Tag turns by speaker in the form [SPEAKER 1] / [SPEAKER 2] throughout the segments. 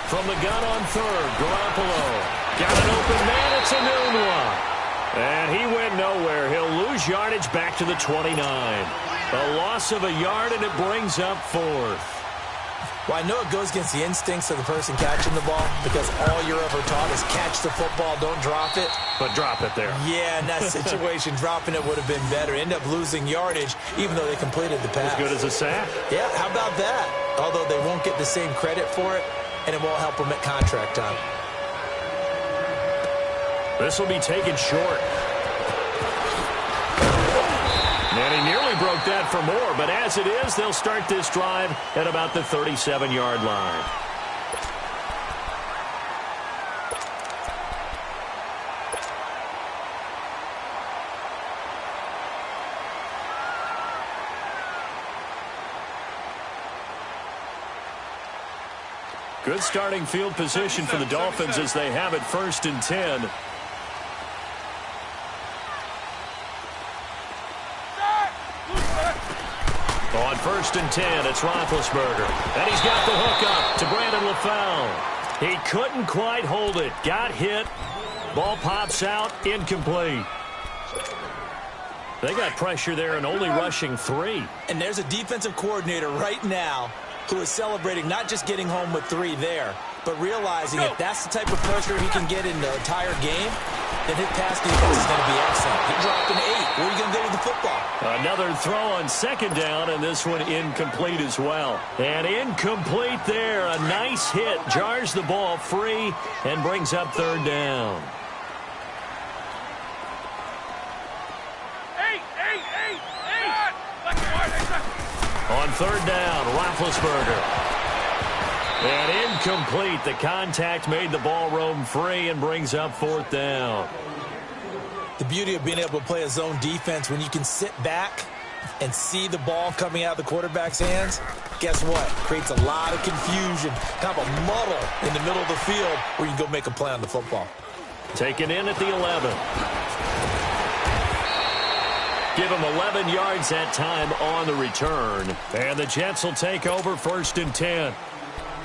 [SPEAKER 1] From the gun on third, Garoppolo. Got an open man. It's a noon one. And he went nowhere. He'll lose yardage back to the 29. A loss of a yard, and it brings up fourth.
[SPEAKER 2] Well, I know it goes against the instincts of the person catching the ball because all you're ever taught is catch the football, don't drop it.
[SPEAKER 1] But drop it there.
[SPEAKER 2] Yeah, in that situation, dropping it would have been better. End up losing yardage, even though they completed the pass.
[SPEAKER 1] As good as a sack.
[SPEAKER 2] Yeah, how about that? Although they won't get the same credit for it, and it won't help them at contract time.
[SPEAKER 1] This will be taken short. And he nearly broke that for more, but as it is, they'll start this drive at about the 37-yard line. Good starting field position for the Dolphins as they have it 1st and 10. On 1st and 10, it's Roethlisberger. And he's got the hook up to Brandon LaFell. He couldn't quite hold it. Got hit. Ball pops out. Incomplete. They got pressure there and only rushing 3.
[SPEAKER 2] And there's a defensive coordinator right now who is celebrating not just getting home with 3 there, but realizing if that's the type of pressure he can get in the entire game, then his pass defense is going to be excellent. He dropped an 8. Where are you going to go with the football?
[SPEAKER 1] Another throw on 2nd down, and this one incomplete as well. And incomplete there. A nice hit. Jars the ball free and brings up 3rd down. On 3rd down, Roethlisberger. And incomplete. The contact made the ball roam free and brings up 4th down.
[SPEAKER 2] The beauty of being able to play a zone defense when you can sit back and see the ball coming out of the quarterback's hands, guess what? Creates a lot of confusion, kind of a muddle in the middle of the field where you can go make a play on the football.
[SPEAKER 1] Taken in at the 11. Give him 11 yards that time on the return. And the Jets will take over 1st and 10.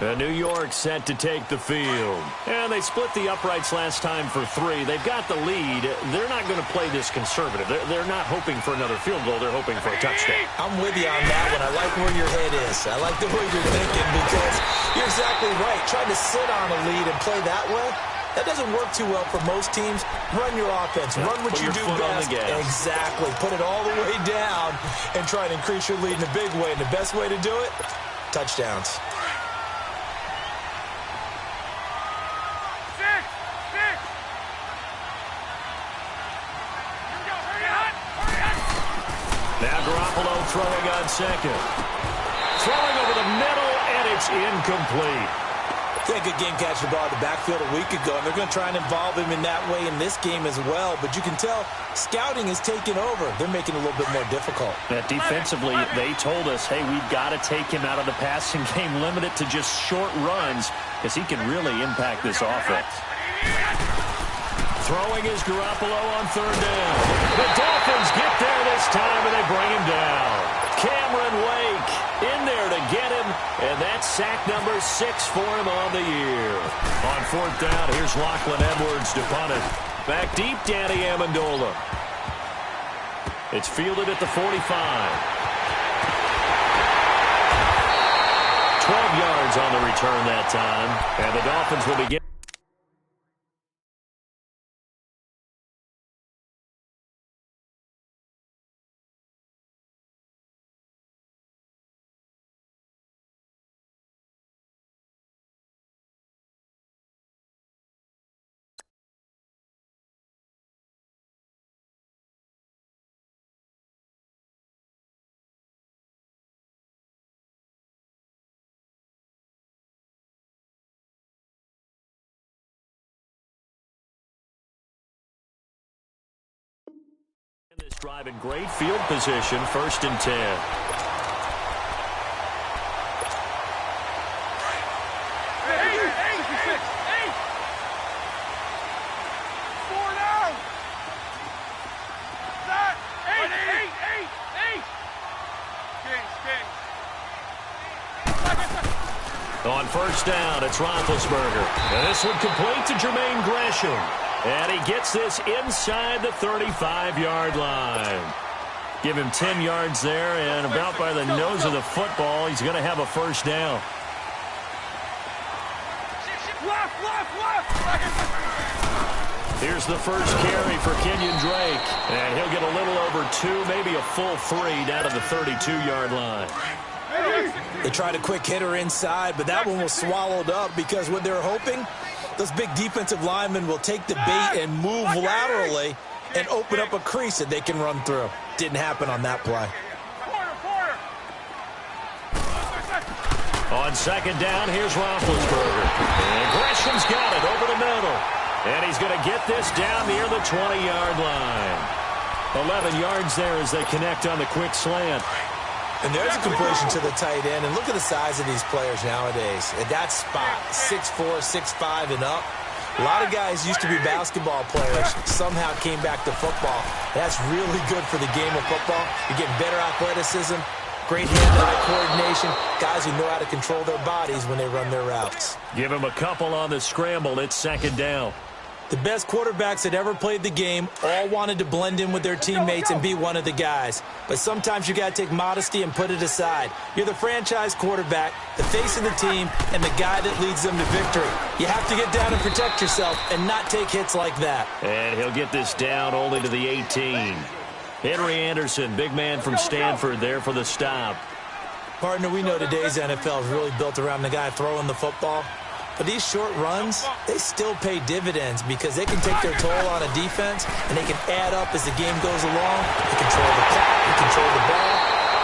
[SPEAKER 1] And New York set to take the field. And they split the uprights last time for 3. They've got the lead. They're not going to play this conservative. They're not hoping for another field goal. They're hoping for a touchdown.
[SPEAKER 2] I'm with you on that one. I like where your head is. I like the way you're thinking because you're exactly right. Trying to sit on a lead and play that way, that doesn't work too well for most teams. Run your offense. Run what you do best. Exactly. Put it all the way down and try to increase your lead in a big way. And the best way to do it, touchdowns.
[SPEAKER 1] Now Garoppolo throwing on 2nd. Throwing over the middle, and it's incomplete.
[SPEAKER 2] Yeah, good game catching the ball in the backfield a week ago, and they're going to try and involve him in that way in this game as well. But you can tell scouting is taking over. They're making it a little bit more difficult.
[SPEAKER 1] Defensively, they told us, hey, we've got to take him out of the passing game, limit it to just short runs, because he can really impact this offense. Throwing is Garoppolo on 3rd down. The Dolphins get there this time, and they bring him down. Cameron Wake in there to get him, and that's sack number 6 for him on the year. On 4th down, here's Lachlan Edwards to punt it. Back deep, Danny Amendola. It's fielded at the 45. 12 yards on the return that time, and the Dolphins will begin. This drive in great field position, 1st and 10. On first down, it's Roethlisberger. And this one complete to Jermaine Gresham. And he gets this inside the 35-yard line. Give him 10 yards there, and about by the nose of the football, he's going to have a first down. Here's the first carry for Kenyon Drake. And he'll get a little over 2, maybe a full 3 down to the 32-yard line.
[SPEAKER 2] They tried a quick hitter inside, but that one was swallowed up because what they're hoping, those big defensive linemen will take the bait and move laterally and open up a crease that they can run through. Didn't happen on that play.
[SPEAKER 1] On second down, here's Roethlisberger. And Gresham's got it over the middle. And he's going to get this down near the 20-yard line. 11 yards there as they connect on the quick slant.
[SPEAKER 2] And there's a completion to the tight end. And look at the size of these players nowadays. At that spot, 6'4", 6'5", and up. A lot of guys used to be basketball players, somehow came back to football. That's really good for the game of football. You're getting better athleticism, great hand-eye coordination, guys who know how to control their bodies when they run their routes.
[SPEAKER 1] Give him a couple on the scramble. It's second down.
[SPEAKER 2] The best quarterbacks that ever played the game all wanted to blend in with their teammates and be one of the guys. But sometimes you got to take modesty and put it aside. You're the franchise quarterback, the face of the team, and the guy that leads them to victory. You have to get down and protect yourself and not take hits like that.
[SPEAKER 1] And he'll get this down only to the 18. Henry Anderson, big man from Stanford, there for the stop.
[SPEAKER 2] Partner, we know today's NFL is really built around the guy throwing the football. But these short runs, they still pay dividends because they can take their toll on a defense, and they can add up as the game goes along. They control the clock, they control the ball,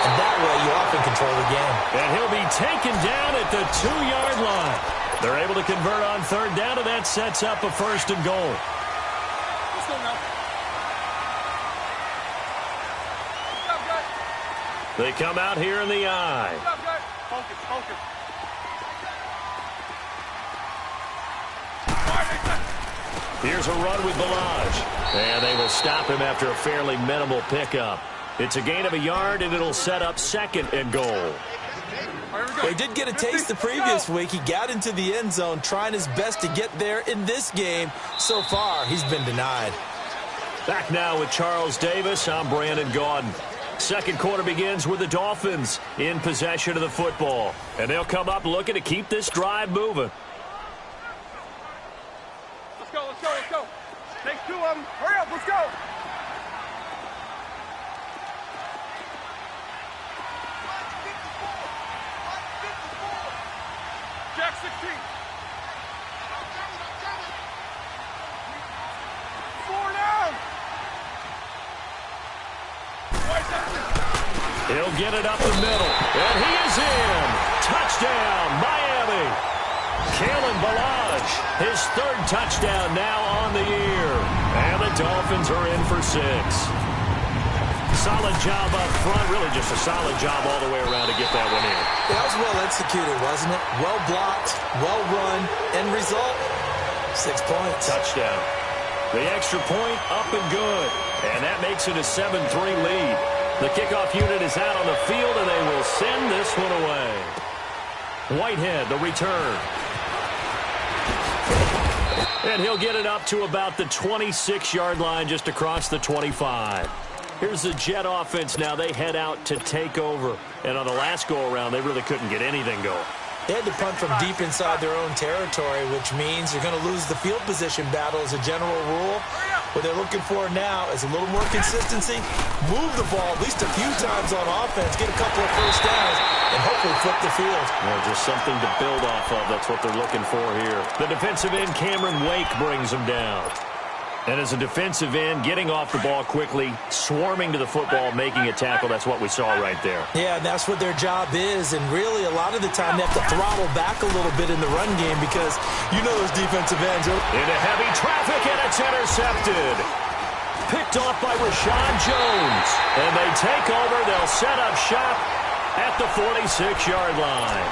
[SPEAKER 2] and that way you often control the game.
[SPEAKER 1] And he'll be taken down at the 2-yard line. They're able to convert on third down, and that sets up a first and goal.
[SPEAKER 3] Let's go now.
[SPEAKER 1] They come out here in the eye.
[SPEAKER 3] Focus, focus.
[SPEAKER 1] Here's a run with Balaj. And they will stop him after a fairly minimal pickup. It's a gain of a yard, and it'll set up second and goal.
[SPEAKER 2] He did get a taste the previous week. He got into the end zone trying his best to get there in this game. So far, he's been denied.
[SPEAKER 1] Back now with Charles Davis. I'm Brandon Gaudin. Second quarter begins with the Dolphins in possession of the football. And they'll come up looking to keep this drive moving.
[SPEAKER 3] Let's go, let's go, let's go. Take 2 of them. Hurry up, let's go. Jack 16. 4 down.
[SPEAKER 1] He'll get it up the middle. And he is in. Touchdown, Miami. Kalen Balaj, his 3rd touchdown now on the year. And the Dolphins are in for 6. Solid job up front. Really just a solid job all the way around to get that one in.
[SPEAKER 2] That was well executed, wasn't it? Well blocked, well run. End result, 6 points.
[SPEAKER 1] Touchdown. The extra point up and good. And that makes it a 7-3 lead. The kickoff unit is out on the field, and they will send this one away. Whitehead, the return. And he'll get it up to about the 26-yard line, just across the 25. Here's the Jet offense now. They head out to take over. And on the last go-around, they really couldn't get anything going.
[SPEAKER 2] They had to punt from deep inside their own territory, which means you're going to lose the field position battle as a general rule. What they're looking for now is a little more consistency, move the ball at least a few times on offense, get a couple of first downs, and hopefully flip the field.
[SPEAKER 1] Well, just something to build off of. That's what they're looking for here. The defensive end, Cameron Wake, brings him down. And as a defensive end, getting off the ball quickly, swarming to the football, making a tackle, that's what we saw right there.
[SPEAKER 2] Yeah, that's what their job is. And really, a lot of the time, they have to throttle back a little bit in the run game because you know those defensive ends are
[SPEAKER 1] into heavy traffic, and it's intercepted. Picked off by Rashad Jones. And they take over. They'll set up shop at the 46-yard line.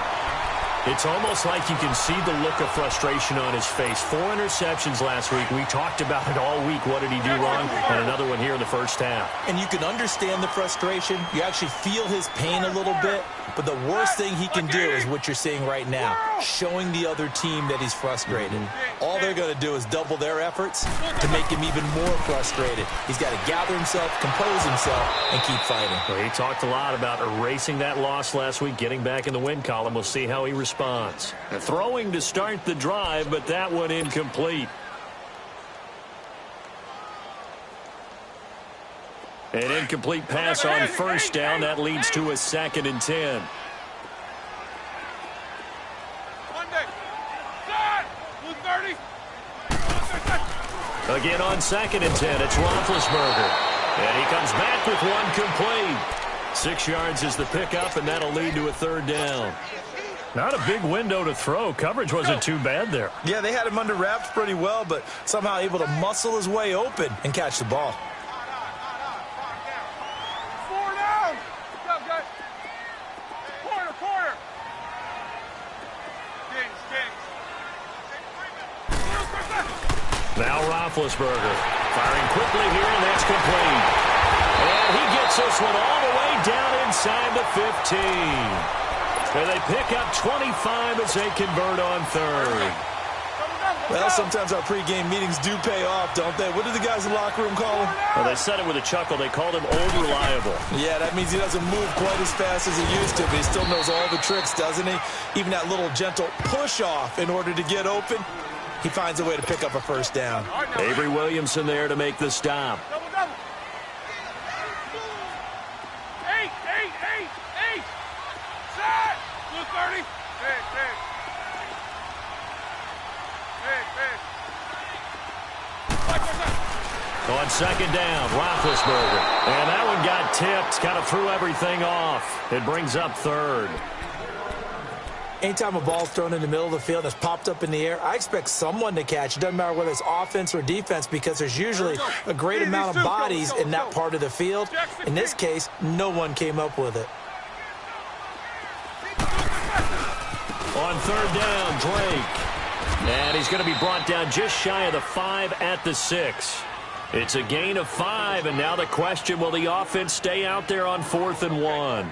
[SPEAKER 1] It's almost like you can see the look of frustration on his face. 4 interceptions last week. We talked about it all week. What did he do wrong? And another one here in the first half.
[SPEAKER 2] And you can understand the frustration. You actually feel his pain a little bit. But the worst thing he can do is what you're seeing right now, showing the other team that he's frustrated. All they're going to do is double their efforts to make him even more frustrated. He's got to gather himself, compose himself, and keep fighting.
[SPEAKER 1] Well, he talked a lot about erasing that loss last week, getting back in the win column. We'll see how he responds. Throwing to start the drive, but that one incomplete. An incomplete pass on first down. That leads to a 2nd and 10. Again on 2nd and 10, it's Roethlisberger. And he comes back with one complete. 6 yards is the pickup, and that'll lead to a 3rd down. Not a big window to throw. Coverage wasn't too bad there.
[SPEAKER 2] Yeah, they had him under wraps pretty well, but somehow able to muscle his way open and catch the ball.
[SPEAKER 1] Now Roethlisberger firing quickly here, and that's complete. And he gets this one all the way down inside the 15. And they pick up 25 as they convert on 3rd.
[SPEAKER 2] Well, sometimes our pregame meetings do pay off, don't they? What do the guys in the locker room call him?
[SPEAKER 1] Well, they said it with a chuckle. They called him old reliable.
[SPEAKER 2] Yeah, that means he doesn't move quite as fast as he used to, but he still knows all the tricks, doesn't he? Even that little gentle push-off in order to get open. He finds a way to pick up a 1st down.
[SPEAKER 1] Avery Williamson there to make the stop.
[SPEAKER 3] Eight. Set. Blue 30.
[SPEAKER 1] On 2nd down, Roethlisberger. And that one got tipped. Kind of threw everything off. It brings up 3rd.
[SPEAKER 2] Anytime a ball's thrown in the middle of the field that's popped up in the air, I expect someone to catch. It doesn't matter whether it's offense or defense, because there's usually a great amount of bodies in that part of the field. In this case, no one came up with it.
[SPEAKER 1] On 3rd down, Drake. And he's going to be brought down just shy of the 5 at the 6. It's a gain of 5, and now the question, will the offense stay out there on 4th and 1?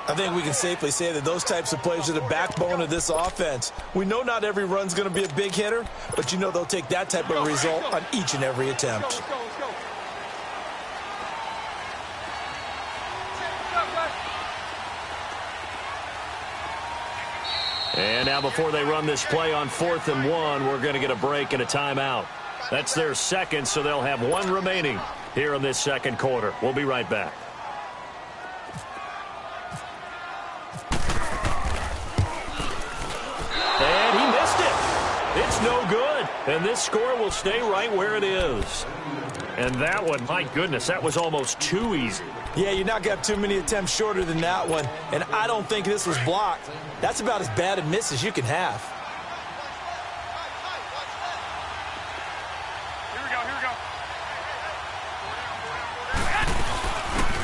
[SPEAKER 2] I think we can safely say that those types of plays are the backbone of this offense. We know not every run's going to be a big hitter, but you know they'll take that type of result on each and every attempt.
[SPEAKER 1] And now before they run this play on 4th and 1, we're going to get a break and a timeout. That's their 2nd, so they'll have 1 remaining here in this 2nd quarter. We'll be right back. And he missed it. It's no good. And this score will stay right where it is. And that one, my goodness, that was almost too easy.
[SPEAKER 2] Yeah, you're not going to have too many attempts shorter than that one. And I don't think this was blocked. That's about as bad a miss as you can have.
[SPEAKER 3] Here we go.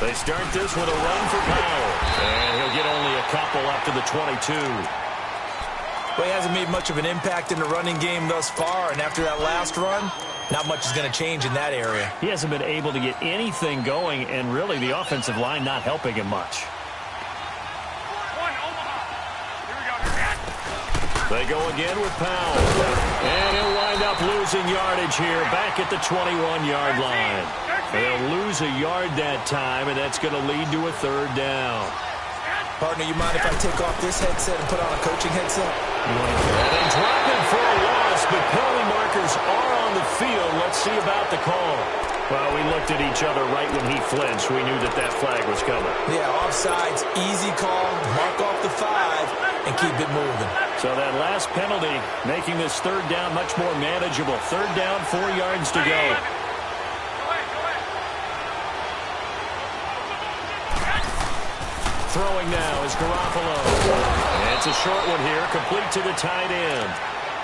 [SPEAKER 1] They start this with a run for Powell. And he'll get only a couple up to the 22.
[SPEAKER 2] Well, he hasn't made much of an impact in the running game thus far. And after that last run, not much is going to change in that area.
[SPEAKER 1] He hasn't been able to get anything going, and really the offensive line not helping him much. They go again with Powell. And he'll wind up losing yardage here back at the 21-yard line. They'll lose a yard that time, and that's going to lead to a 3rd down.
[SPEAKER 2] Partner, you mind if I take off this headset and put on a coaching headset?
[SPEAKER 1] And they drop him for a loss, but penalty markers are on the field. Let's see about the call. Well, we looked at each other right when he flinched. We knew that that flag was coming.
[SPEAKER 2] Yeah, offsides, easy call, mark off the 5, and keep it moving.
[SPEAKER 1] So that last penalty making this 3rd down much more manageable. 3rd down, 4 yards to go. Throwing now is Garoppolo. And it's a short one here, complete to the tight end.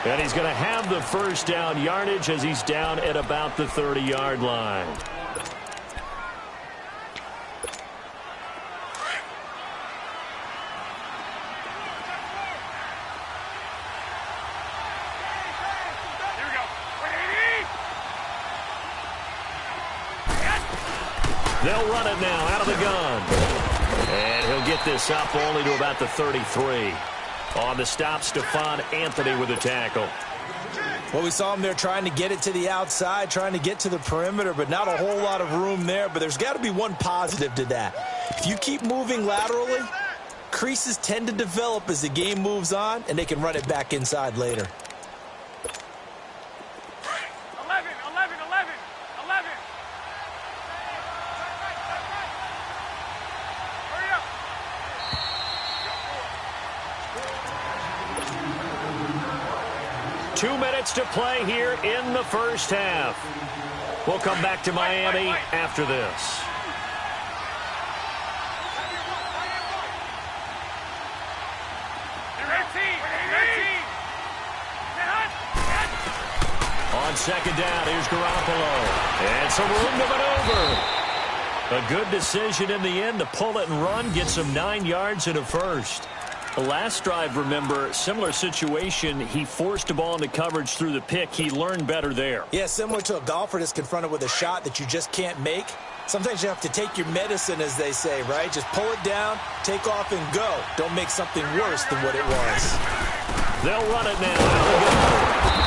[SPEAKER 1] And he's going to have the 1st down yardage as he's down at about the 30-yard line. They'll run it now out of the gun. And he'll get this up only to about the 33. On the stop, Stephon Anthony with a tackle.
[SPEAKER 2] Well, we saw him there trying to get it to the outside, trying to get to the perimeter, but not a whole lot of room there. But there's got to be one positive to that. If you keep moving laterally, creases tend to develop as the game moves on, and they can run it back inside later.
[SPEAKER 3] 11.
[SPEAKER 1] 2 minutes to play here in the first half. We'll come back to Miami after this. On second down, here's Garoppolo. And some room to maneuver. A good decision in the end to pull it and run, get some 9 yards and a first. The last drive, remember, similar situation. He forced a ball into coverage through the pick. He learned better there.
[SPEAKER 2] Yeah, similar to a golfer that's confronted with a shot that you just can't make. Sometimes you have to take your medicine, as they say, right? Just pull it down, take off, and go. Don't make something worse than what it was.
[SPEAKER 1] They'll run it now.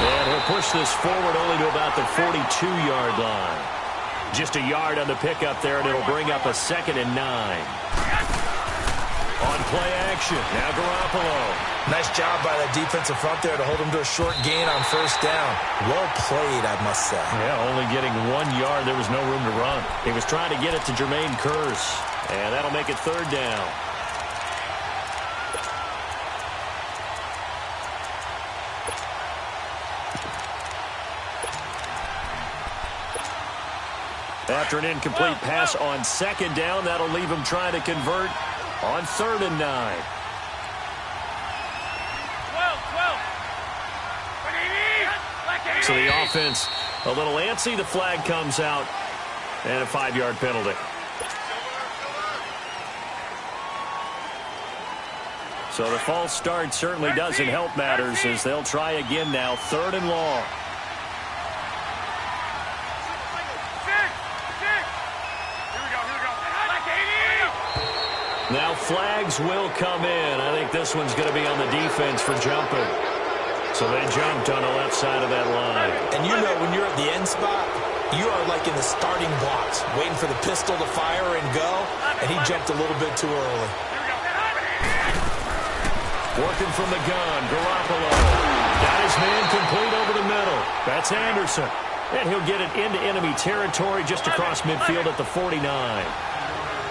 [SPEAKER 1] And he'll push this forward only to about the 42-yard line. Just a yard on the pickup there, and it'll bring up a 2nd and 9. On play action, now Garoppolo.
[SPEAKER 2] Nice job by the defensive front there to hold him to a short gain on first down. Well played, I must say.
[SPEAKER 1] Yeah, only getting 1 yard. There was no room to run. He was trying to get it to Jermaine Kearse, and that'll make it 3rd down. After an incomplete pass on 2nd down, that'll leave him trying to convert on 3rd and 9.
[SPEAKER 3] 12.
[SPEAKER 1] So the offense a little antsy. The flag comes out, and a 5-yard penalty. So the false start certainly doesn't help matters as they'll try again now. 3rd and long. Now flags will come in. I think this one's going to be on the defense for jumping. So they jumped on the left side of that line.
[SPEAKER 2] And you know when you're at the end spot, you are like in the starting blocks, waiting for the pistol to fire and go, and he jumped a little bit too early.
[SPEAKER 1] Working from the gun, Garoppolo. Got his man complete over the middle. That's Anderson. And he'll get it into enemy territory just across midfield at the 49.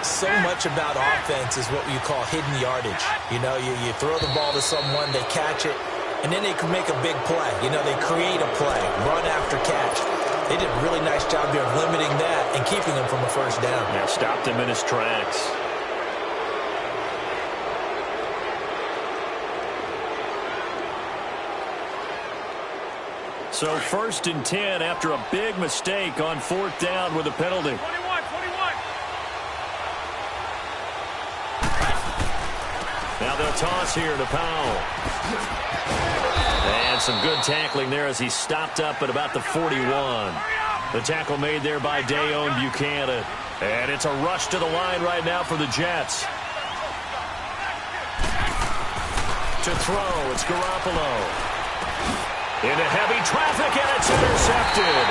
[SPEAKER 2] So much about offense is what you call hidden yardage. You know, you throw the ball to someone, they catch it, and then they can make a big play. You know, they create a play, run after catch. They did a really nice job there of limiting that and keeping him from a first down.
[SPEAKER 1] Yeah, stopped him in his tracks. So 1st and 10 after a big mistake on 4th down with a penalty.
[SPEAKER 3] 21.
[SPEAKER 1] Now they'll toss here to Powell. And some good tackling there as he stopped up at about the 41. The tackle made there by Dayon Buchanan. And it's a rush to the line right now for the Jets. To throw, it's Garoppolo. Into heavy traffic, and it's intercepted.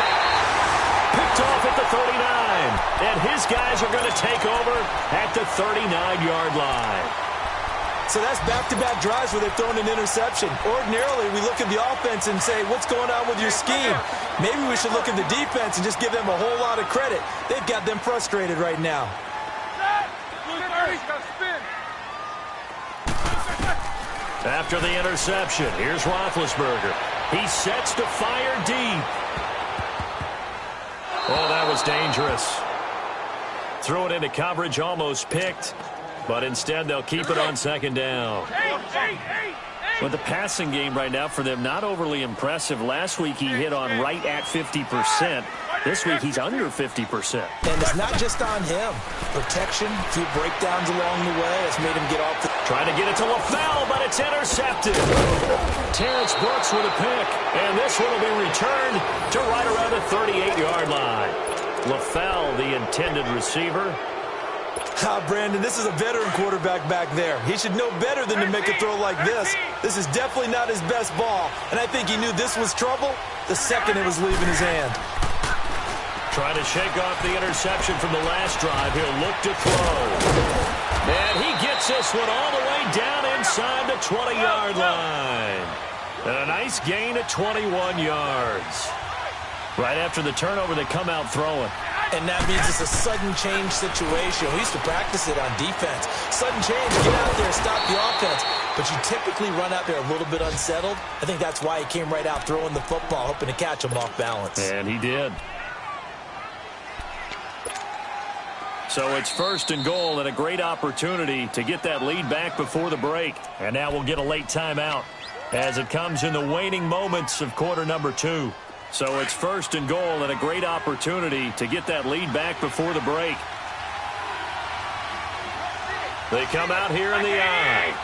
[SPEAKER 1] Picked off at the 39. And his guys are going to take over at the 39-yard line.
[SPEAKER 2] So that's back-to-back drives where they've thrown an interception. Ordinarily, we look at the offense and say, what's going on with your scheme? Maybe we should look at the defense and just give them a whole lot of credit. They've got them frustrated right now.
[SPEAKER 1] After the interception, here's Roethlisberger. He sets to fire deep. Oh, that was dangerous. Throw it into coverage, almost picked. But instead, they'll keep it on 2nd down. With the passing game right now for them, not overly impressive. Last week, he hit on right at 50%. This week, he's under 50%.
[SPEAKER 2] And it's not just on him. Protection, a few breakdowns along the way has made him get off the...
[SPEAKER 1] Trying to get it to LaFell, but it's intercepted. Terrence Brooks with a pick. And this one will be returned to right around the 38-yard line. LaFell, the intended receiver.
[SPEAKER 2] Brandon, this is a veteran quarterback back there. He should know better than to make a throw like this. This is definitely not his best ball, and I think he knew this was trouble the second it was leaving his hand.
[SPEAKER 1] Trying to shake off the interception from the last drive. He'll look to throw. And he gets this one all the way down inside the 20-yard line. And a nice gain at 21 yards. Right after the turnover, they come out throwing.
[SPEAKER 2] And that means it's a sudden change situation. We used to practice it on defense. Sudden change, get out there, stop the offense. But you typically run out there a little bit unsettled. I think that's why he came right out throwing the football, hoping to catch him off balance.
[SPEAKER 1] And he did. So it's 1st and goal and a great opportunity to get that lead back before the break. And now we'll get a late timeout as it comes in the waning moments of quarter number 2. So it's 1st and goal and a great opportunity to get that lead back before the break. They come out here in the eye.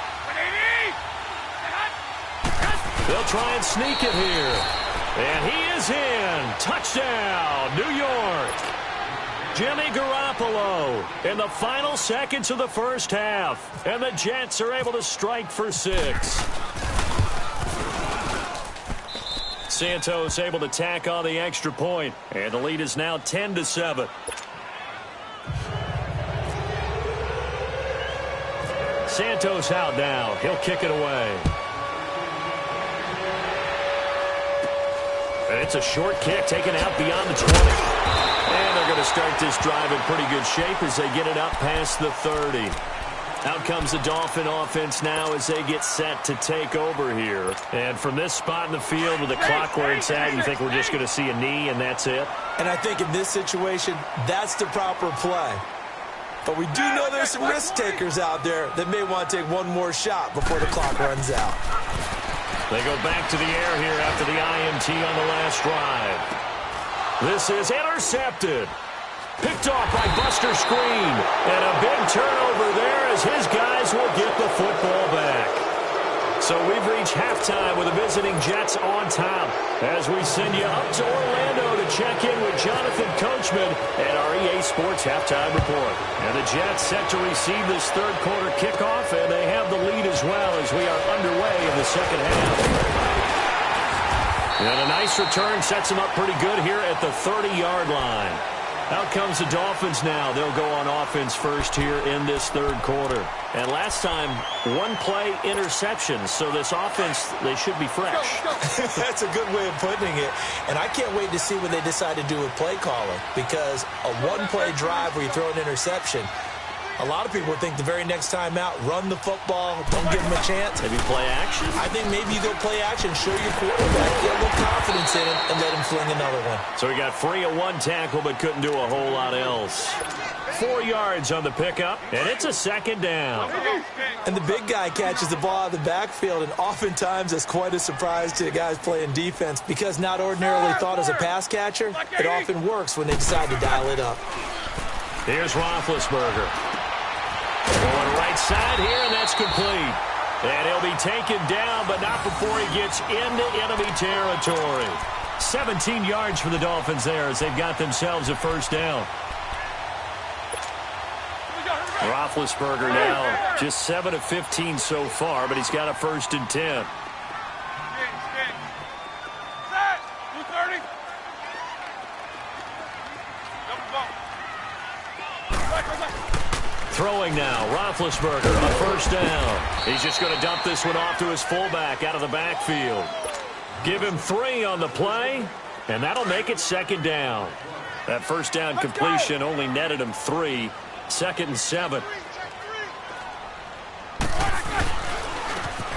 [SPEAKER 1] They'll try and sneak it here. And he is in. Touchdown, New York. Jimmy Garoppolo in the final seconds of the first half. And the Jets are able to strike for 6. Santos able to tack on the extra point, and the lead is now 10-7. Santos out now. He'll kick it away. And it's a short kick taken out beyond the 20. And they're going to start this drive in pretty good shape as they get it up past the 30. Out comes the Dolphin offense now as they get set to take over here. And from this spot in the field with the clock where it's at, you think we're just going to see a knee and that's it?
[SPEAKER 2] And I think in this situation, that's the proper play. But we do know there's some risk takers out there that may want to take one more shot before the clock runs out.
[SPEAKER 1] They go back to the air here after the INT on the last drive. This is intercepted. Picked off by Buster Screen. And a big turnover there as his guys will get the football back. So we've reached halftime with the visiting Jets on top as we send you up to Orlando to check in with Jonathan Coachman and our EA Sports Halftime Report. And the Jets set to receive this third quarter kickoff, and they have the lead as well as we are underway in the second half. And a nice return sets them up pretty good here at the 30-yard line. Out comes the Dolphins now. They'll go on offense first here in this third quarter. And last time, one play interception. So this offense, they should be fresh.
[SPEAKER 2] That's a good way of putting it. And I can't wait to see what they decide to do with play calling. Because a one-play drive where you throw an interception, a lot of people think the very next time out, run the football, don't give them a chance.
[SPEAKER 1] Maybe play action?
[SPEAKER 2] I think maybe you go play action, show your quarterback, get a little confidence in him, and let him fling another one.
[SPEAKER 1] So he got free of one tackle but couldn't do a whole lot else. 4 yards on the pickup, and it's a second down.
[SPEAKER 2] And the big guy catches the ball out of the backfield, and oftentimes that's quite a surprise to the guys playing defense because not ordinarily thought as a pass catcher, it often works when they decide to dial it up.
[SPEAKER 1] Here's Roethlisberger. Going right side here, and that's complete. And he'll be taken down, but not before he gets into enemy territory. 17 yards for the Dolphins there as they've got themselves a first down. Roethlisberger now just 7 of 15 so far, but he's got a 1st and 10. Throwing now, Roethlisberger on 1st down. He's just going to dump this one off to his fullback out of the backfield. Give him 3 on the play, and that'll make it 2nd down. That 1st down completion only netted him 3. 2nd and 7.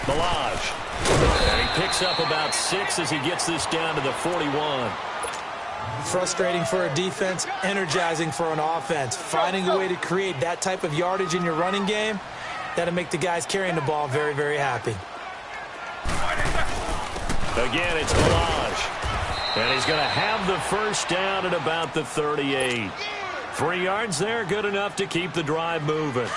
[SPEAKER 1] Milage. And he picks up about 6 as he gets this down to the 41.
[SPEAKER 2] Frustrating for a defense, energizing for an offense. Finding a way to create that type of yardage in your running game, that'll make the guys carrying the ball very, very happy.
[SPEAKER 1] Again, it's Milage. And he's going to have the 1st down at about the 38. 3 yards there, good enough to keep the drive moving.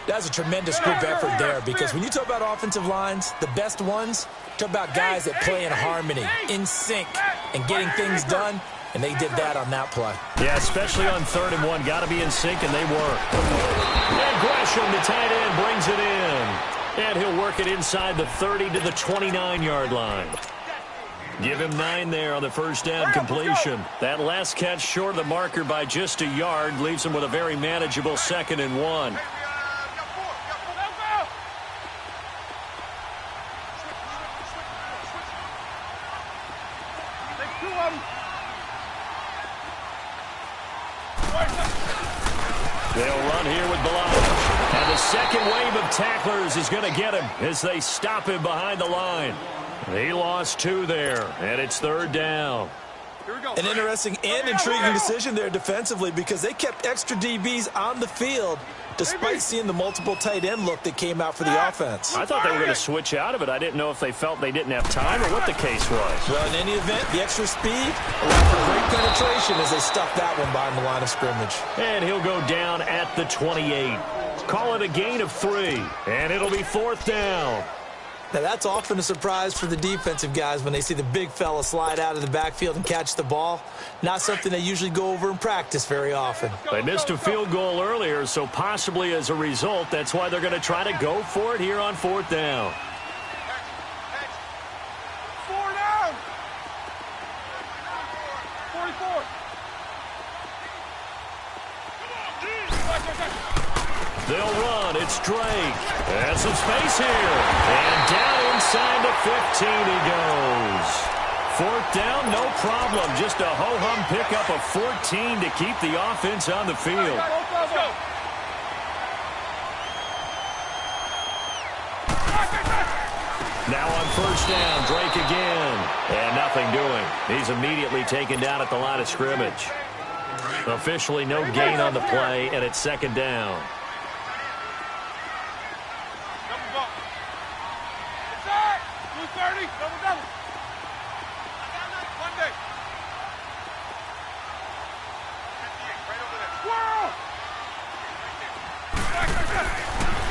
[SPEAKER 2] That's a tremendous group effort there because when you talk about offensive lines, the best ones, talk about guys that play in harmony, in sync, and getting things done. And they did that on that play.
[SPEAKER 1] Yeah, especially on 3rd and 1. Got to be in sync, and they were. And Gresham, the tight end, brings it in. And he'll work it inside the 30 to the 29-yard line. Give him 9 there on the first down completion. That last catch short of the marker by just a yard leaves him with a very manageable 2nd and 1. They'll run here with Bellagio. And the second wave of tacklers is going to get him as they stop him behind the line. He lost 2 there, and it's 3rd down.
[SPEAKER 2] An interesting and intriguing decision there defensively because they kept extra DBs on the field despite seeing the multiple tight end look that came out for the offense.
[SPEAKER 1] I thought they were going to switch out of it. I didn't know if they felt they didn't have time or what the case was.
[SPEAKER 2] Well, in any event, the extra speed allowed for great penetration as they stuffed that one behind the line of scrimmage.
[SPEAKER 1] And he'll go down at the 28. Call it a gain of 3, and it'll be 4th down.
[SPEAKER 2] Now, that's often a surprise for the defensive guys when they see the big fella slide out of the backfield and catch the ball. Not something they usually go over in practice very often.
[SPEAKER 1] They missed a field goal earlier, so possibly as a result, that's why they're going to try to go for it here on 4th down.
[SPEAKER 3] 4 down. 44.
[SPEAKER 1] They'll run. It's Drake. And some space here. And down inside the 15 he goes. 4th down, no problem. Just a ho-hum pickup of 14 to keep the offense on the field.
[SPEAKER 3] Let's go.
[SPEAKER 1] Now on 1st down, Drake again. And nothing doing. He's immediately taken down at the line of scrimmage. Officially no gain on the play, and it's 2nd down.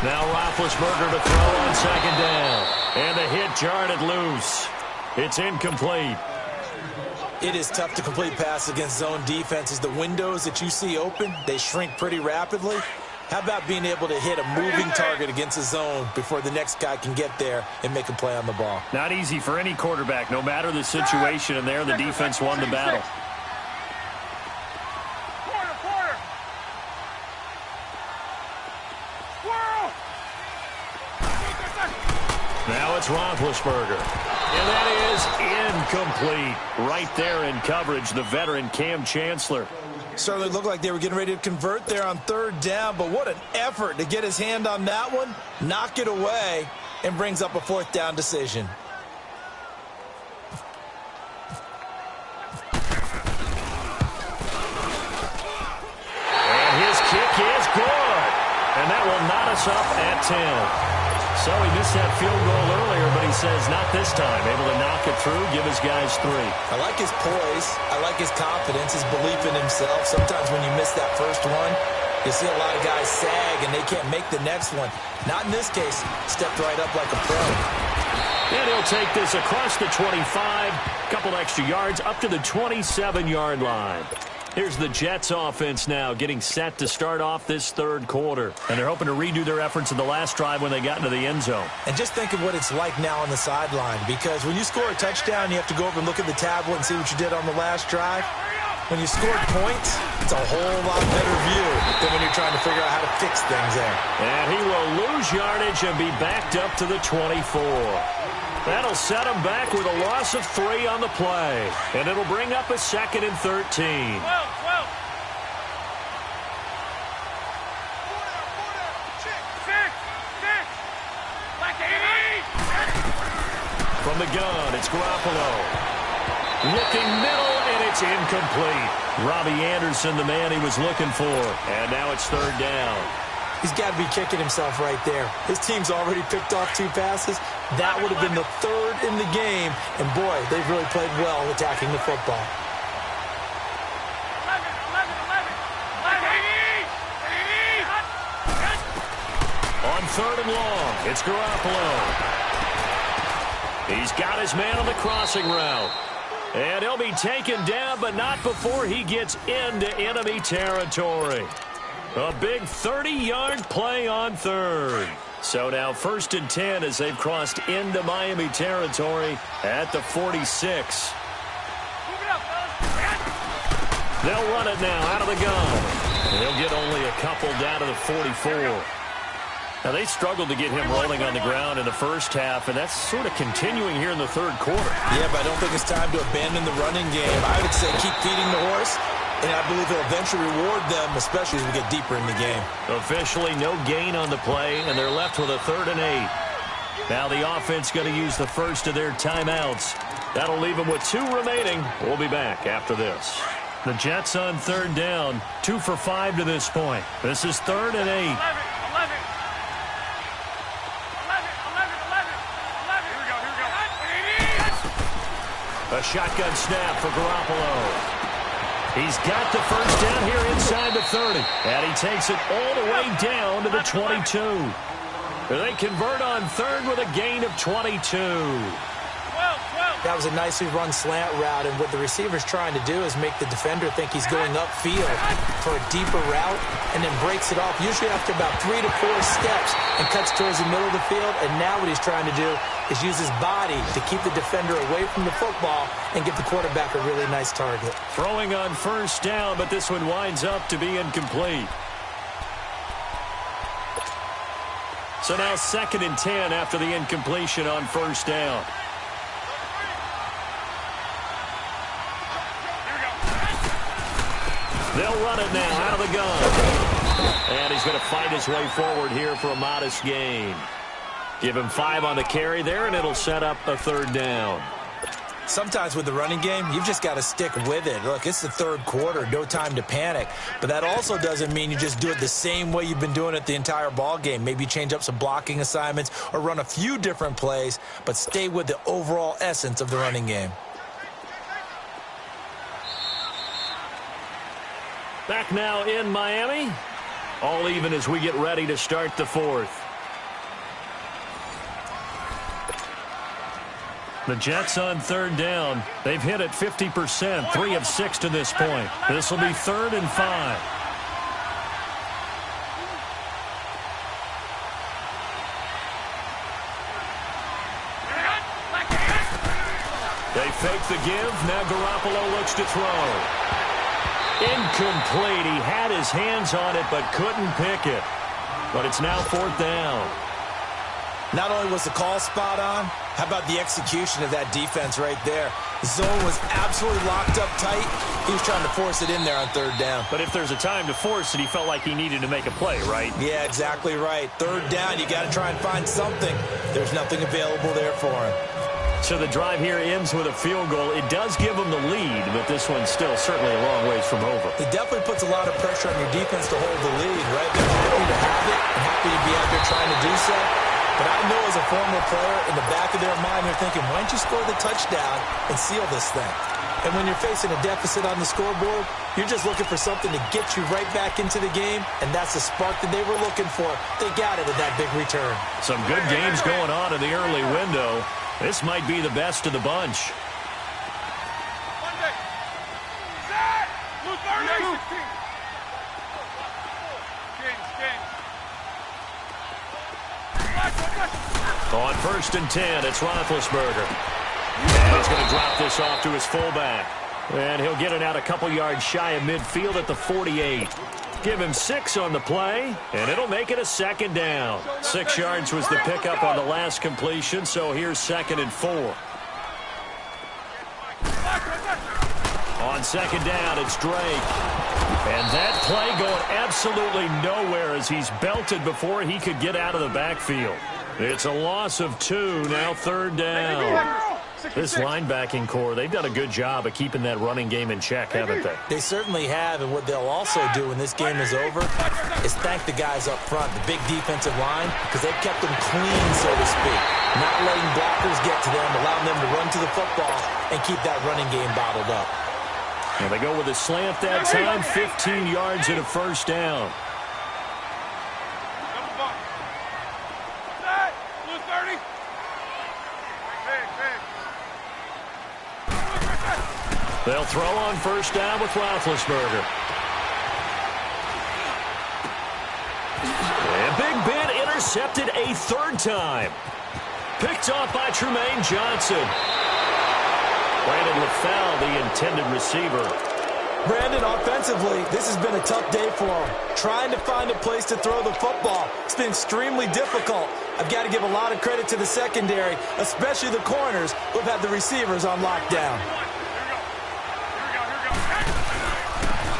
[SPEAKER 1] Now Roethlisberger to throw on 2nd down. And the hit jarred it loose. It's incomplete.
[SPEAKER 2] It is tough to complete passes against zone defenses. The windows that you see open, they shrink pretty rapidly. How about being able to hit a moving target against a zone before the next guy can get there and make a play on the ball?
[SPEAKER 1] Not easy for any quarterback, no matter the situation, and there the defense won the battle. Now it's Roethlisberger. And that is incomplete. Right there in coverage, the veteran Cam Chancellor.
[SPEAKER 2] Certainly looked like they were getting ready to convert there on 3rd down, but what an effort to get his hand on that one, knock it away, and brings up a 4th down decision.
[SPEAKER 1] And his kick is good. And that will knot us up at 10. So he missed that field goal earlier, but he says not this time. Able to knock it through, give his guys 3.
[SPEAKER 2] I like his poise. I like his confidence, his belief in himself. Sometimes when you miss that first one, you see a lot of guys sag and they can't make the next one. Not in this case. Stepped right up like a pro.
[SPEAKER 1] And he'll take this across the 25. Couple extra yards up to the 27-yard line. Here's the Jets offense now getting set to start off this 3rd quarter. And they're hoping to redo their efforts in the last drive when they got into the end zone.
[SPEAKER 2] And just think of what it's like now on the sideline, because when you score a touchdown, you have to go over and look at the tablet and see what you did on the last drive. When you scored points, it's a whole lot better view than when you're trying to figure out how to fix things there.
[SPEAKER 1] And he will lose yardage and be backed up to the 24. That'll set him back with a loss of 3 on the play. And it'll bring up a 2nd and 13. From the gun, it's Garoppolo. Looking middle, and it's incomplete. Robbie Anderson, the man he was looking for. And now it's 3rd down.
[SPEAKER 2] He's got to be kicking himself right there. His team's already picked off 2 passes. That would have been the 3rd in the game. And, boy, they've really played well attacking the football.
[SPEAKER 1] On 3rd and long, it's Garoppolo. He's got his man on the crossing route. And he'll be taken down, but not before he gets into enemy territory. A big 30-yard play on third. So now 1st and 10 as they've crossed into Miami territory at the 46. They'll run it now out of the gun. And he'll get only a couple down to the 44. Now, they struggled to get him rolling on the ground in the first half, and that's sort of continuing here in the third quarter.
[SPEAKER 2] Yeah, but I don't think it's time to abandon the running game. I would say keep feeding the horse, and I believe he'll eventually reward them, especially as we get deeper in the game. Officially, no gain on the play, and they're left with a 3rd and 8.
[SPEAKER 1] Now the offense going to use the first of their timeouts. That'll leave them with 2 remaining. We'll be back after this. The Jets on 3rd down, 2 for 5 to this point. This is 3rd and 8. A shotgun snap for Garoppolo. He's got the first down here inside the 30. And he takes it all the way down to the 22. They convert on 3rd with a gain of 22.
[SPEAKER 2] That was a nicely run slant route, and what the receiver's trying to do is make the defender think he's going upfield for a deeper route and then breaks it off, usually after about 3 to 4 steps, and cuts towards the middle of the field. And now what he's trying to do is use his body to keep the defender away from the football and get the quarterback a really nice target.
[SPEAKER 1] Throwing on 1st down, but this one winds up to be incomplete. So now 2nd and 10 after the incompletion on 1st down. They'll run it now out of the gun. And he's going to fight his way forward here for a modest gain. Give him 5 on the carry there, and it'll set up a 3rd down.
[SPEAKER 2] Sometimes with the running game, you've just got to stick with it. Look, it's the 3rd quarter, no time to panic. But that also doesn't mean you just do it the same way you've been doing it the entire ball game. Maybe change up some blocking assignments or run a few different plays, but stay with the overall essence of the running game.
[SPEAKER 1] Back now in Miami. All even as we get ready to start the 4th. The Jets on 3rd down. They've hit it 50%, 3 of 6 to this point. This will be 3rd and 5. They fake the give. Now Garoppolo looks to throw. Incomplete. He had his hands on it but couldn't pick it. But it's now 4th down.
[SPEAKER 2] Not only was the call spot on, how about the execution of that defense right there? The zone was absolutely locked up tight. He was trying to force it in there on 3rd down.
[SPEAKER 1] But if there's a time to force it, he felt like he needed to make a play, right?
[SPEAKER 2] Yeah, exactly right. 3rd down, you got to try and find something. There's nothing available there for him.
[SPEAKER 1] So the drive here ends with a field goal. It does give them the lead, but this one's still certainly a long ways from over.
[SPEAKER 2] It definitely puts a lot of pressure on your defense to hold the lead, right? They're happy to have it and happy to be out there trying to do so. But I know as a former player, in the back of their mind, they're thinking, why don't you score the touchdown and seal this thing? And when you're facing a deficit on the scoreboard, you're just looking for something to get you right back into the game, and that's the spark that they were looking for. They got it with that big return.
[SPEAKER 1] Some good games going on in the early window. This might be the best of the bunch. On 1st and 10, it's Roethlisberger. And he's going to drop this off to his fullback. And he'll get it out a couple yards shy of midfield at the 48. Give him 6 on the play, and it'll make it a 2nd down. 6 yards was the pickup on the last completion, so here's 2nd and 4. On 2nd down, it's Drake. And that play going absolutely nowhere as he's belted before he could get out of the backfield. It's a loss of 2, now 3rd down. This linebacking core, they've done a good job of keeping that running game in check, haven't they?
[SPEAKER 2] They certainly have, and what they'll also do when this game is over is thank the guys up front, the big defensive line, because they've kept them clean, so to speak. Not letting blockers get to them, allowing them to run to the football and keep that running game bottled up.
[SPEAKER 1] And they go with a slant that time, 15 yards and a 1st down. They'll throw on first down with Roethlisberger. And Big Ben intercepted a third time. Picked off by Tremaine Johnson. Brandon LaFell, the intended receiver.
[SPEAKER 2] Brandon, offensively, this has been a tough day for him. Trying to find a place to throw the football. It's been extremely difficult. I've got to give a lot of credit to the secondary, especially the corners who've had the receivers on lockdown.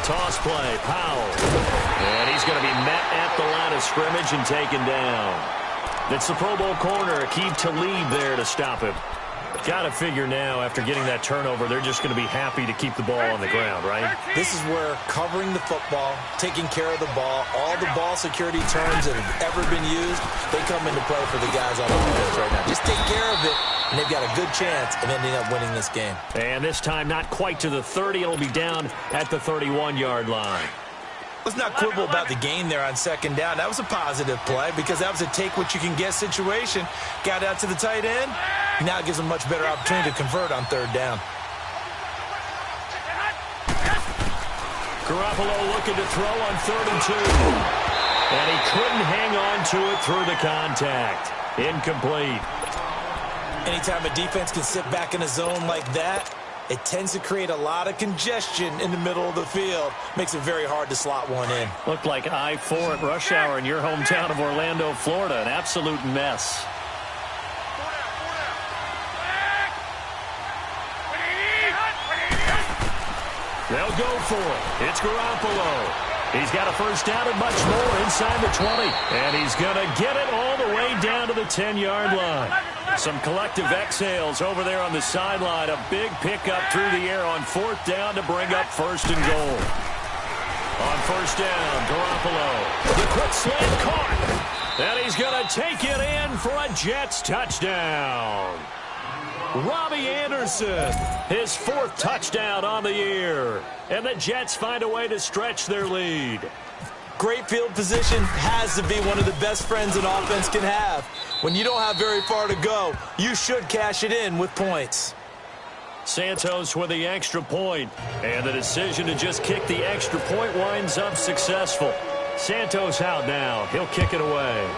[SPEAKER 1] Toss play, Powell. And he's going to be met at the line of scrimmage and taken down. It's the Pro Bowl corner, Aqib Talib there to stop him. Got to figure now, after getting that turnover, they're just going to be happy to keep the ball on the ground, right?
[SPEAKER 2] This is where covering the football, taking care of the ball, all the ball security terms that have ever been used, they come into play for the guys on offense right now. Just take care of it, and they've got a good chance of ending up winning this game.
[SPEAKER 1] And this time, not quite to the 30. It'll be down at the 31-yard line.
[SPEAKER 2] Let's not quibble about the gain there on second down. That was a positive play because that was a take-what-you-can-get situation. Got out to the tight end. Now it gives them a much better opportunity to convert on third down.
[SPEAKER 1] Garoppolo looking to throw on 3rd and 2. And he couldn't hang on to it through the contact. Incomplete.
[SPEAKER 2] Anytime a defense can sit back in a zone like that, it tends to create a lot of congestion in the middle of the field. Makes it very hard to slot one in.
[SPEAKER 1] Looked like I-4 at rush hour in your hometown of Orlando, Florida. An absolute mess. They'll go for it. It's Garoppolo. He's got a first down and much more inside the 20. And he's going to get it all the way down to the 10-yard line. Some collective exhales over there on the sideline. A big pickup through the air on 4th down to bring up 1st and goal. On 1st down, Garoppolo. The quick slant caught. And he's going to take it in for a Jets touchdown. Robbie Anderson, his 4th touchdown on the year. And the Jets find a way to stretch their lead.
[SPEAKER 2] Great field position has to be one of the best friends an offense can have. When you don't have very far to go, you should cash it in with points.
[SPEAKER 1] Santos with the extra point. And the decision to just kick the extra point winds up successful. Santos out now. He'll kick it away.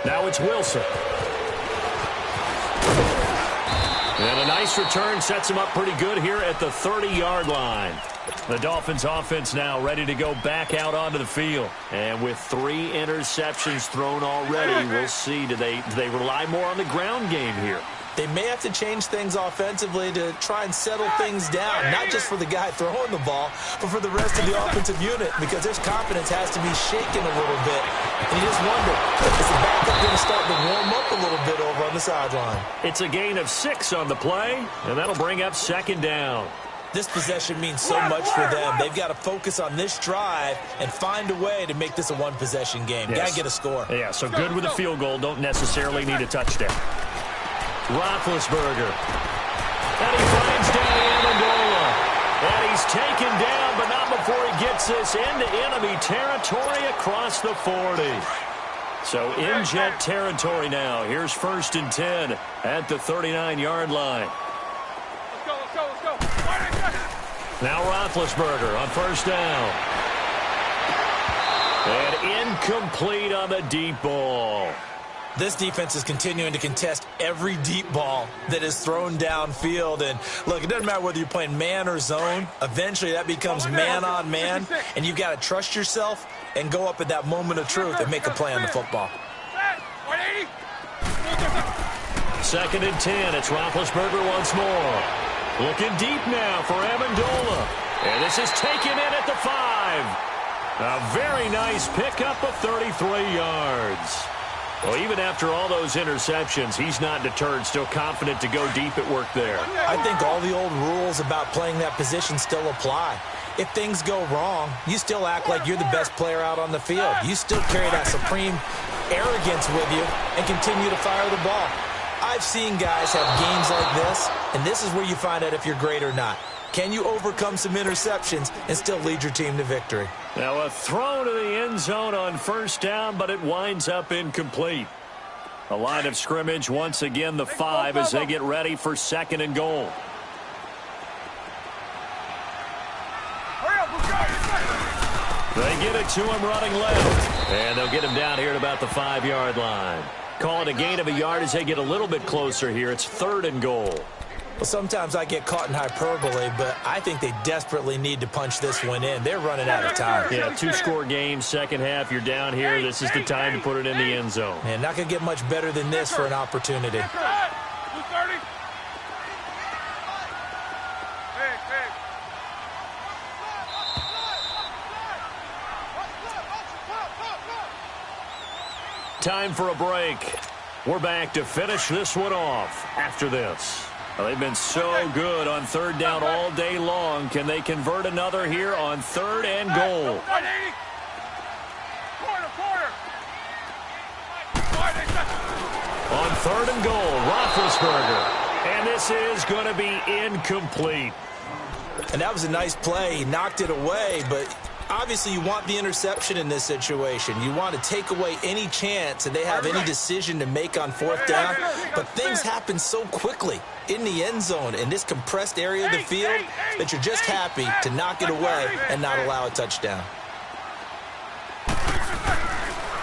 [SPEAKER 1] Now it's Wilson. And a nice return sets him up pretty good here at the 30-yard line. The Dolphins offense now ready to go back out onto the field. And with 3 interceptions thrown already, we'll see. Do they rely more on the ground game here?
[SPEAKER 2] They may have to change things offensively to try and settle things down, not just for the guy throwing the ball, but for the rest of the offensive unit, because their confidence has to be shaken a little bit. And you just wonder, is the backup going to start to warm up a little bit over on the sideline?
[SPEAKER 1] It's a gain of 6 on the play, and that'll bring up 2nd down.
[SPEAKER 2] This possession means so much for them. They've got to focus on this drive and find a way to make this a one-possession game.
[SPEAKER 1] Yes.
[SPEAKER 2] Got to get a score.
[SPEAKER 1] Yeah, so good with a field goal. Don't necessarily need a touchdown. Roethlisberger. And he finds Danny Amendola. And he's taken down, but not before he gets this into enemy territory across the 40. So in Jet territory now. Here's 1st and 10 at the 39-yard line.
[SPEAKER 3] Let's go.
[SPEAKER 1] Now Roethlisberger on 1st down. And incomplete on the deep ball.
[SPEAKER 2] This defense is continuing to contest every deep ball that is thrown downfield. And, look, it doesn't matter whether you're playing man or zone. Eventually that becomes man-on-man, and you've got to trust yourself and go up at that moment of truth and make a play on the football.
[SPEAKER 1] 2nd and 10. It's Roethlisberger once more. Looking deep now for Amendola. And this is taken in at the 5. A very nice pickup of 33 yards. Well, even after all those interceptions, he's not deterred, still confident to go deep at work there.
[SPEAKER 2] I think all the old rules about playing that position still apply. If things go wrong, you still act like you're the best player out on the field. You still carry that supreme arrogance with you and continue to fire the ball. I've seen guys have games like this, and this is where you find out if you're great or not. Can you overcome some interceptions and still lead your team to victory?
[SPEAKER 1] Now a throw to the end zone on 1st down, but it winds up incomplete. A line of scrimmage, once again the 5 as they get ready for 2nd and goal. They get it to him running left. And they'll get him down here at about the 5-yard line. Call it a gain of a yard as they get a little bit closer here. It's 3rd and goal.
[SPEAKER 2] Well, sometimes I get caught in hyperbole, but I think they desperately need to punch this one in. They're running out of time.
[SPEAKER 1] Yeah, 2-score game, second half. You're down here. This is the time to put it in the end zone.
[SPEAKER 2] Man, not going to get much better than this for an opportunity.
[SPEAKER 1] Time for a break. We're back to finish this one off after this. Well, they've been so good on 3rd down all day long. Can they convert another here on 3rd and goal? On 3rd and goal, Roethlisberger. And this is going to be incomplete.
[SPEAKER 2] And that was a nice play. He knocked it away, but obviously you want the interception in this situation. You want to take away any chance and they have any decision to make on 4th down. But things happen so quickly in the end zone in this compressed area of the field that you're just happy to knock it away and not allow a touchdown.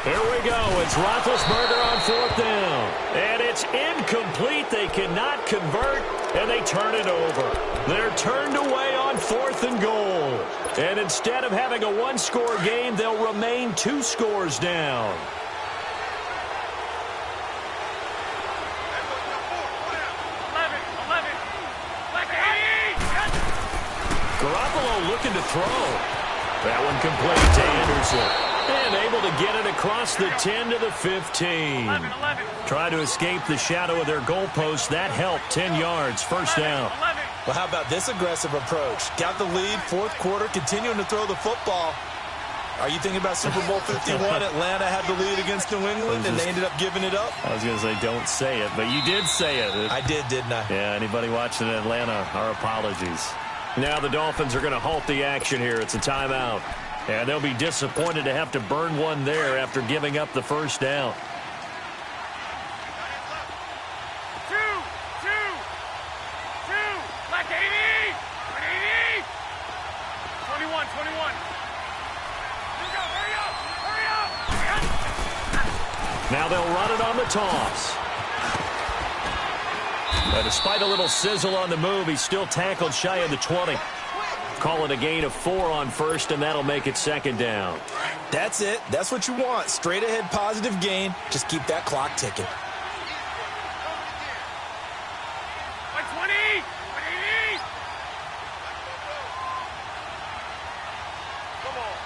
[SPEAKER 1] Here we go. It's Roethlisberger on 4th down. And it's incomplete. They cannot convert, and they turn it over. They're turned away on 4th and goal. And instead of having a 1-score game, they'll remain 2 scores down. Garoppolo looking to throw. That one complete to Anderson. And able to get it across the 10 to the 15. Try to escape the shadow of their goalpost. That helped. 10 yards, 1st down.
[SPEAKER 2] Well, how about this aggressive approach? Got the lead, 4th quarter, continuing to throw the football. Are you thinking about Super Bowl 51? Atlanta had the lead against New England, and they ended up giving it up?
[SPEAKER 1] I was going to say, don't say it, but you did say it.
[SPEAKER 2] I did, didn't I?
[SPEAKER 1] Yeah, anybody watching in Atlanta, our apologies. Now the Dolphins are going to halt the action here. It's a timeout. And they'll be disappointed to have to burn one there after giving up the 1st down.
[SPEAKER 3] 2, like 80, 21. Hurry up.
[SPEAKER 1] Now they'll run it on the toss. But despite a little sizzle on the move, he's still tackled shy of the 20. Call it a gain of 4 on 1st, and that'll make it 2nd down.
[SPEAKER 2] That's it. That's what you want. Straight ahead positive gain. Just keep that clock ticking.
[SPEAKER 3] Like 20, 80. Come on.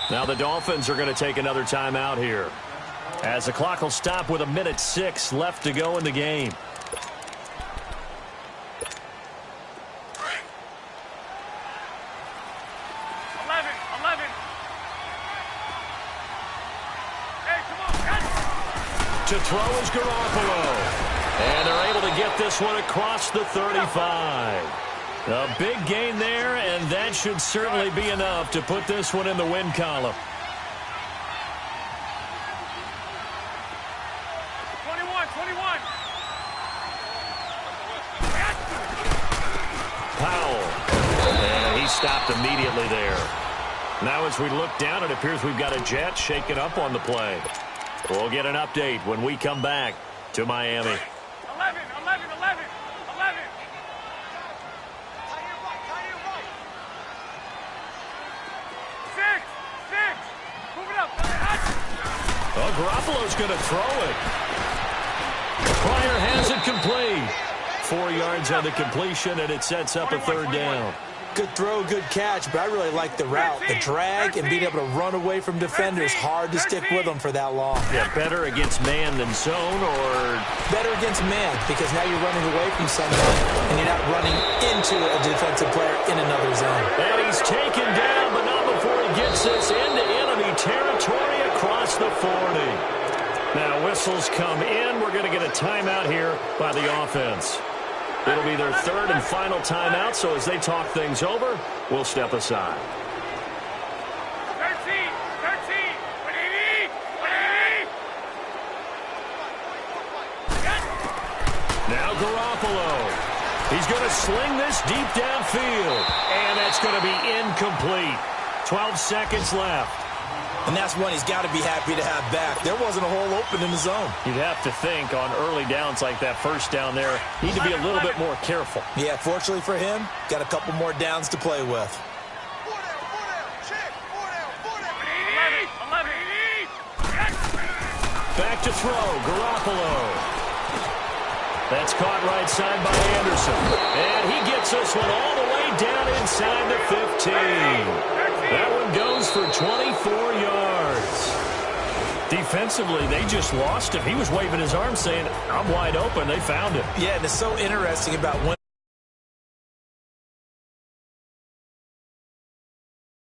[SPEAKER 1] Now the Dolphins are going to take another timeout here, as the clock will stop with 1:06 left to go in the game. To throw is Garoppolo. And they're able to get this one across the 35. A big gain there, and that should certainly be enough to put this one in the win column.
[SPEAKER 3] 21.
[SPEAKER 1] Powell. And he stopped immediately there. Now as we look down, it appears we've got a jet shaken up on the play. We'll get an update when we come back to Miami.
[SPEAKER 3] 11. Six. Move it up.
[SPEAKER 1] Oh, Garoppolo's going to throw it. Pryor has it complete. 4 yards on the completion, and it sets up a 3rd down.
[SPEAKER 2] Good throw, good catch, but I really like the route. The drag and being able to run away from defenders, hard to stick with them for that long.
[SPEAKER 1] Yeah, better against man than zone, or
[SPEAKER 2] better against man, because now you're running away from someone and you're not running into a defensive player in another zone.
[SPEAKER 1] And he's taken down, but not before he gets this into enemy territory across the 40. Now whistles come in. We're going to get a timeout here by the offense. It'll be their 3rd and final timeout, so as they talk things over, we'll step aside.
[SPEAKER 3] 13.
[SPEAKER 1] He's going to sling this deep downfield, and that's going to be incomplete. 12 seconds left.
[SPEAKER 2] And that's one he's got to be happy to have back. There wasn't a hole open in the zone.
[SPEAKER 1] You'd have to think on early downs like that, first down there, need to be a little bit more careful.
[SPEAKER 2] Yeah, fortunately for him, got a couple more downs to play with.
[SPEAKER 1] Back to throw, Garoppolo. That's caught right side by Anderson. And he gets this one all the way down inside the 15. That one goes for 24 yards. Defensively, they just lost him. He was waving his arm saying, I'm wide open. They found him.
[SPEAKER 2] Yeah, and it's so interesting about when